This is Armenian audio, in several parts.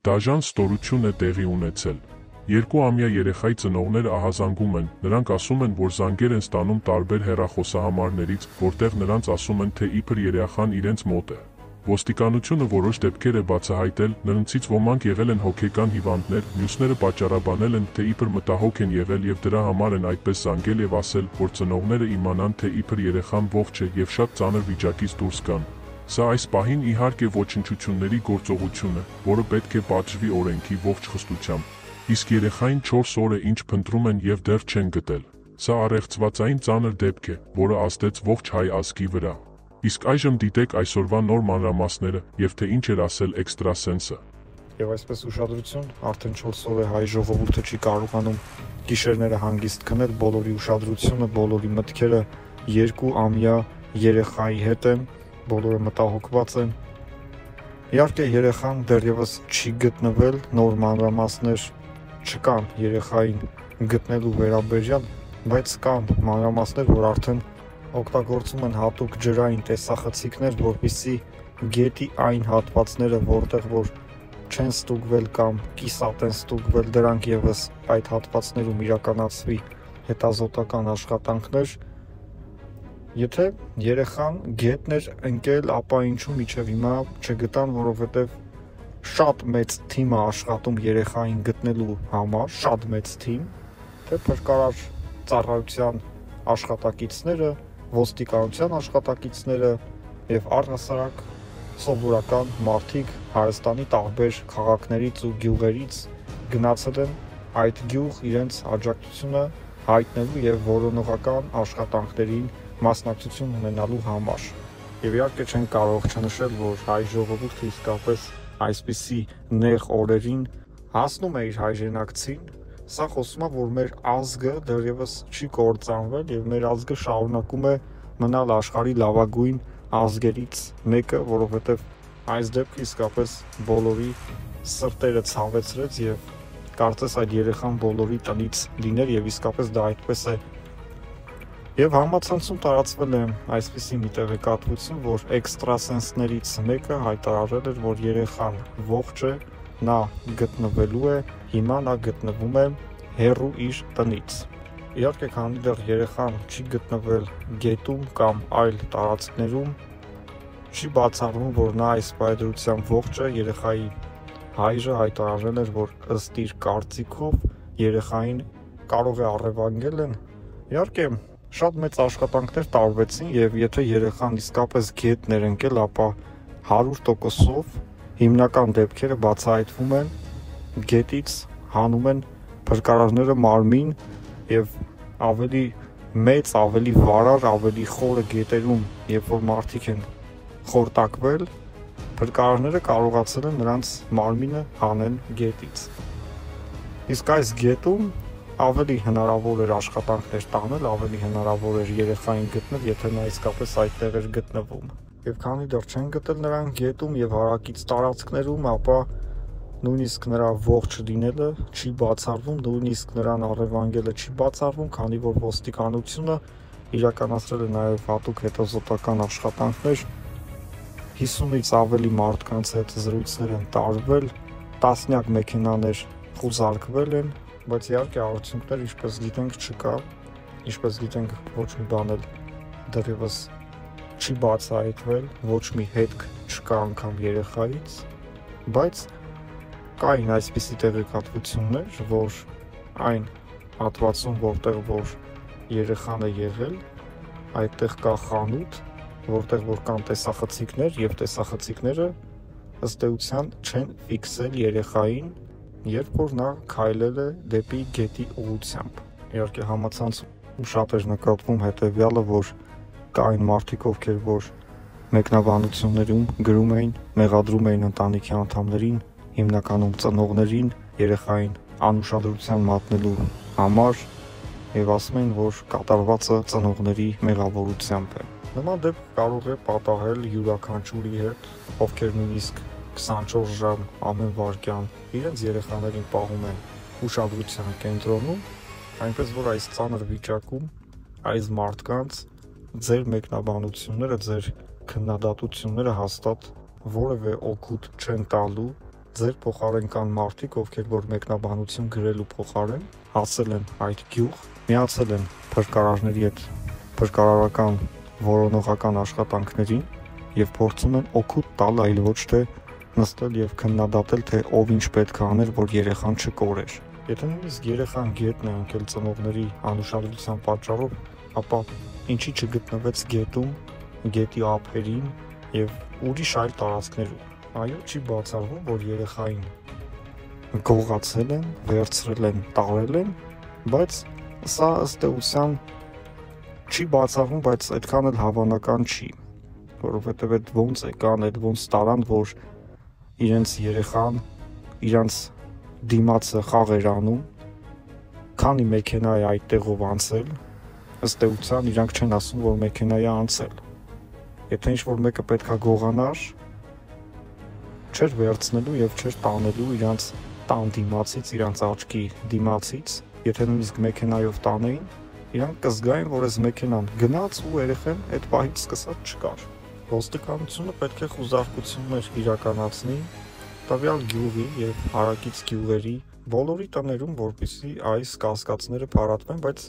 Դաժան ստորություն է տեղի ունեցել։ 2-ամյա երեխայի ծնողները ահազանգում են, նրանք ասում են, որ զանգեր են ստանում տարբեր հեռախոսահամարներից, որտեղ նրանց ասում են, թե իբր երեխան իրենց մոտ է։ Ոստիկանությունը որոշ դեպքեր է բացահայտել, նրանցից ոմանք եղել են հոգեկան հիվանդներ, մյուսները պատճառաբանել են, թե իբր մտահոգ են եղել եւ դրա համար են այդպես զանգել եւ ասել, որ ծնողները իմանան, թե իբր երեխան ողջ է եւ շատ ծանր վիճակից դուրս գան։ Սա այս պահին իհարկե ոչնչությունների գործողություն է, որը պետք է պատժվի օրենքի ողջ խստությամբ։ Իսկ երեխային 4 օր է ինչ փնտրում են եւ դեռ չեն գտել։ Սա առեղծվածային ծանր դեպք է, որը ազդեց ողջ հայ ազգի վրա։ Իսկ այժմ դիտեք այսօրվա նոր մանրամասները եւ թե ինչ էր ասել էքստրասենսը։ Եվ այսպես ուշադրություն, արդեն 4 օր է հայ ժողովուրդը չի կարողանում գիշերները հանգիստ քնել, բոլորի ուշադրությունը, բոլորի մտքերը 2-ամյա երեխայի հետ են, բոլորը մտահոգված են։ Իհարկե երեխան դեռևս չի գտնվել, նոր մանրամասներ չկան երեխային գտնելու վերաբերյալ, բայց կան մանրամասներ, որ արդեն օգտագործում են հատուկ ջրային տեսախցիկներ, որպեսզի գետի այն հատվածները, որտեղ որ չեն ստուգվել կամ կիսատ են ստուգվել, դրանք եւս այդ հատվածներում իրականացվի հետազոտական աշխատանքներ։ Եթե երեխան գետն էր ընկել, ապա ինչու մինչև հիմա չգտան, որովհետև շատ մեծ թիմ է աշխատում երեխային գտնելու համար, շատ մեծ թիմ, թե փրկարար ծառայության աշխատակիցները, ոստիկանության աշխատակիցները եւ առհասարակ սովորական մարդիկ Հայաստանի տարբեր քաղաքներից ու գյուղերից գնացել են այդ գյուղ իրենց աջակցությունը հայտնելու եւ որոնողական աշխատանքներին մասնակցություն ունենալու համար։ Եվ իհարկե չեն կարող չնշել, որ հայ ժողովուրդը իսկապես այսպիսի նեղ օրերին հասնում է իր հայրենակցին, սա խոսում է, որ մեր ազգը դեռևս չի կործանվել եւ մեր ազգը շարունակում է մնալ աշխարհի լավագույն ազգերից մեկը, որովհետեւ այս դեպքը իսկապես բոլորի սրտերը ցավեցրեց եւ կարծես այդ երեխան բոլորի տնից լիներ եւ իսկապես դա այդպես է։ Եվ համացանցում տարածվել է այսպիսի մի տեղեկատվություն, որ էքստրասենսներից մեկը հայտարարել էր, որ երեխան ողջ է, նա գտնվելու է, հիմա նա գտնվում է հեռու իր տնից։ Իհարկե, քանի դեռ երեխան չի գտնվել գետում կամ այլ տարածքներում, չի բացառվում, որ նա այս պայծրությամբ ողջ է, երեխայի հայրը հայտարարել էր, որ ըստ իր կարծիքով երեխային կարող է առևանգել են։ Իհարկե, շատ մեծ աշխատանքներ տարվեցին եւ եթե երեխան իսկապես գետն էր ընկել, ապա 100%-ով հիմնական դեպքերը բացահայտվում են գետից, հանում են փրկարարները մարմին եւ ավելի մեծ, ավելի վարար, ավելի խորը գետերում, երբ որ մարդիկ են խորտակվել, փրկարարները կարողացել են նրանց մարմինը հանեն գետից։ Իսկ այս գետում ավելի հնարավոր էր աշխատանքներ տանել, ավելի հնարավոր էր երեխային գտնել, եթե նա իսկապես այդտեղ էր գտնվում։ Եվ քանի դեռ չեն գտել նրան գետում եւ հարակից տարածքներում, ապա նույնիսկ նրա ողջ լինելը չի բացառվում, նույնիսկ նրան առևանգելը չի բացառվում, քանի որ ոստիկանությունը իրականացրել է նաեւ հատուկ հետազոտական աշխատանքներ, 50-ից ավելի մարդկանց հետ զրույցներ են տարվել, տասնյակ մեքենաներ խուզարկվել են, բայց իհարկե արդյունքներ, ինչպես գիտենք, չկա, ինչպես գիտենք, ոչ մի բան էլ դեռևս չի բացահայտվել, ոչ մի հետք չկա անգամ երեխայից, բայց կային այսպիսի տեղեկատվություններ, որ այն հատվածում, որտեղ որ երեխան է եղել, այդտեղ կա խանութ, որտեղ որ կան տեսախցիկներ եւ տեսախցիկները ըստ էության չեն ֆիքսել երեխային, երբ որ նա քայլել է դեպի գետի ուղղությամբ։ Իհարկե համացանցում շատ էր նկատվում հետևյալը, որ կային մարդիկ, ովքեր որ մեկնաբանություններում գրում էին, մեղադրում էին ընտանիքի անդամներին, հիմնականում ծնողներին, երեխային անուշադրության մատնելու համար եւ ասում էին, որ կատարվածը ծնողների մեղավորությամբ է։ Նման դեպք կարող է պատահել յուրաքանչյուրի հետ, ովքեր նույնիսկ 24 ժամ ամեն վայրկյան իրենց երեխաներին պահում են ուշադրության կենտրոնում, այնպես որ այս ծանր վիճակում այս մարդկանց ձեր մեկնաբանությունները, ձեր քննադատությունները հաստատ որևէ օգուտ չեն տալու ձեր փոխարեն կան մարդիկ, ովքեր որ մեկնաբանություն գրելու փոխարեն հասել են այդ գյուղ, միացել են փրկարարների հետ փրկարարական որոնողական աշխատանքներին եւ փորձում են օգուտ տալ, այլ ոչ թե նստել եւ քննադատել, թե ով ինչ պետք է աներ, որ երեխան չկորեր։ Եթե նույնիսկ երեխան գետն է ընկել ծնողների անուշադրության պատճառով, ապա ինչի չգտնվեց գետում, գետի ափերին եւ ուրիշ այլ տարածքներում։ Այո, չի բացառվում, որ երեխային գողացել են, վերցրել են, տարել են, բայց սա ըստ էության չի բացառվում, բայց այդքան էլ հավանական չի, որովհետեւ այդ ոնց եկան, այդ ոնց տարան, որ իրենց երեխան, իրանց դիմացը խաղ էր անում, քանի մեքենա է այդտեղով անցել, ըստ էության իրանք չեն ասում, որ մեքենա է անցել։ Եթե ինչ-որ մեկը պետքա գողանար, չէր վերցնելու եւ չէր տանելու իրանց տան դիմացից, իրանց աչքի դիմացից, եթե նույնիսկ մեքենայով տանեին, իրանք կզգային, որ այս մեքենան գնաց ու երեխան այդ պահից սկսած չկար։ Ոստիկանությունը պետք է խուզարկություններ իրականացնի տվյալ գյուղի եւ հարակից գյուղերի բոլորի տներում, որպեսզի այս կասկածները փարատվեն, բայց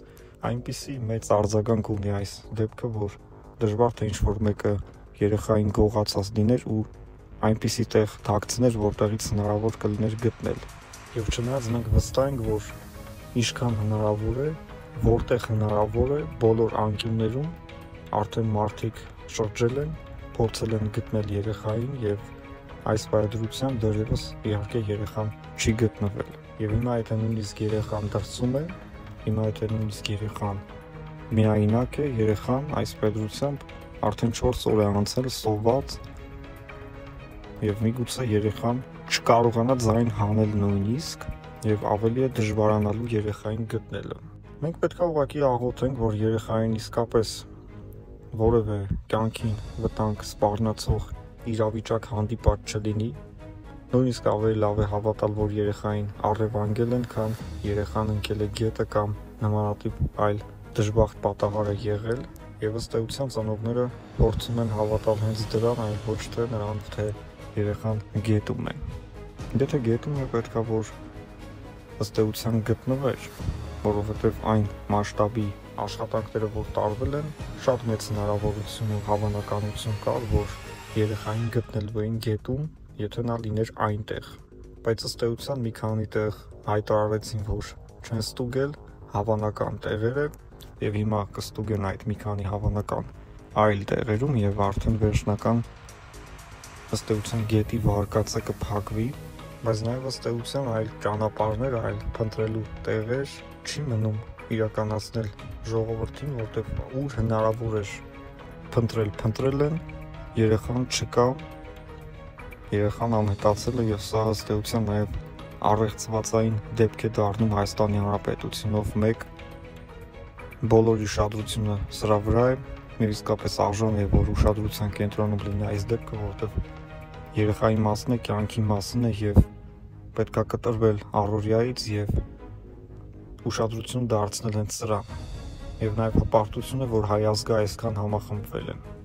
այնպիսի մեծ արձագանք ունի այս դեպքը, որ դժվար թե ինչ-որ մեկը երեխային գողացած լիներ ու այնպիսի տեղ թաքցներ, որտեղից հնարավոր կլիներ գտնել։ Եվ չնայած մենք վստահ ենք, որ ինչքան հնարավոր է, որտեղ հնարավոր է, բոլոր անկյուններում արդեն մարդիկ շրջել են, փորձել են գտնել երեխային եւ այս բարդրությամբ դեռևս իհարկե երեխան չի գտնվել։ Եվ հիմա եթե նույնիսկ երեխան դրսում է, հիմա եթե նույնիսկ երեխան միայնակ է, երեխան այս բարդրությամբ արդեն 4 օր է անցել սոված եւ միգուցե երեխան չկարողանա ձայն հանել նույնիսկ եւ ավելի է դժվարանալու երեխային գտնելը։ Մենք պետք է ուղղակի աղոթենք, որ երեխային իսկապես որևէ կյանքին վտանգ սպառնացող իրավիճակ հանդիպած չլինի, նույնիսկ ավելի լավ է հավատալ, որ երեխային առևանգել են, քան երեխան ընկել է գետը կամ նմանատիպ այլ դժբախտ պատահար է եղել, եւ ըստ էության ծնողները փորձում են հավատալ հենց դրան, այլ ոչ թե նրան, թե երեխան գետում է։ Եթե գետում է, պետք է որ ըստ էության գտնվեր, որովհետեւ այն մասշտաբի աշխատանքները, որ տարվել են, շատ մեծ հնարավորություն ու հավանականություն կար, որ երեխային գտնելու էին գետում, եթե նա լիներ այնտեղ։ Բայց ըստ էության մի քանի տեղ հայտարարեցին, որ չեն ստուգել հավանական տեղերը եւ հիմա կստուգեն այդ մի քանի հավանական այլ տեղերում եւ արդեն վերջնական ըստ էության գետի վարկածը կփակվի, բայց նաեւ ըստ էության այլ ճանապարհներ, այլ փնտրելու տեղեր չի մնում իրականացնել ժողովրդին, որտեղ ուր հնարավոր էր փնտրել են, երեխան չկա, երեխան անհետացել է եւ սա ըստ էության նաեւ առեղծվածային դեպք է դառնում Հայաստանի Հանրապետությունով մեկ բոլոր ուշադրությունը սրա վրա է եւ իսկապես արժան է, որ ուշադրության կենտրոնում լինի այս դեպքը, որտեղ երեխայի մասն է, կյանքի մասն է եւ պետքա կտրվել առօրյայից եւ ուշադրություն դարձնել հենց սրան եւ նաեւ հպարտություն է, որ հայ ազգը այսքան համախմբվել է։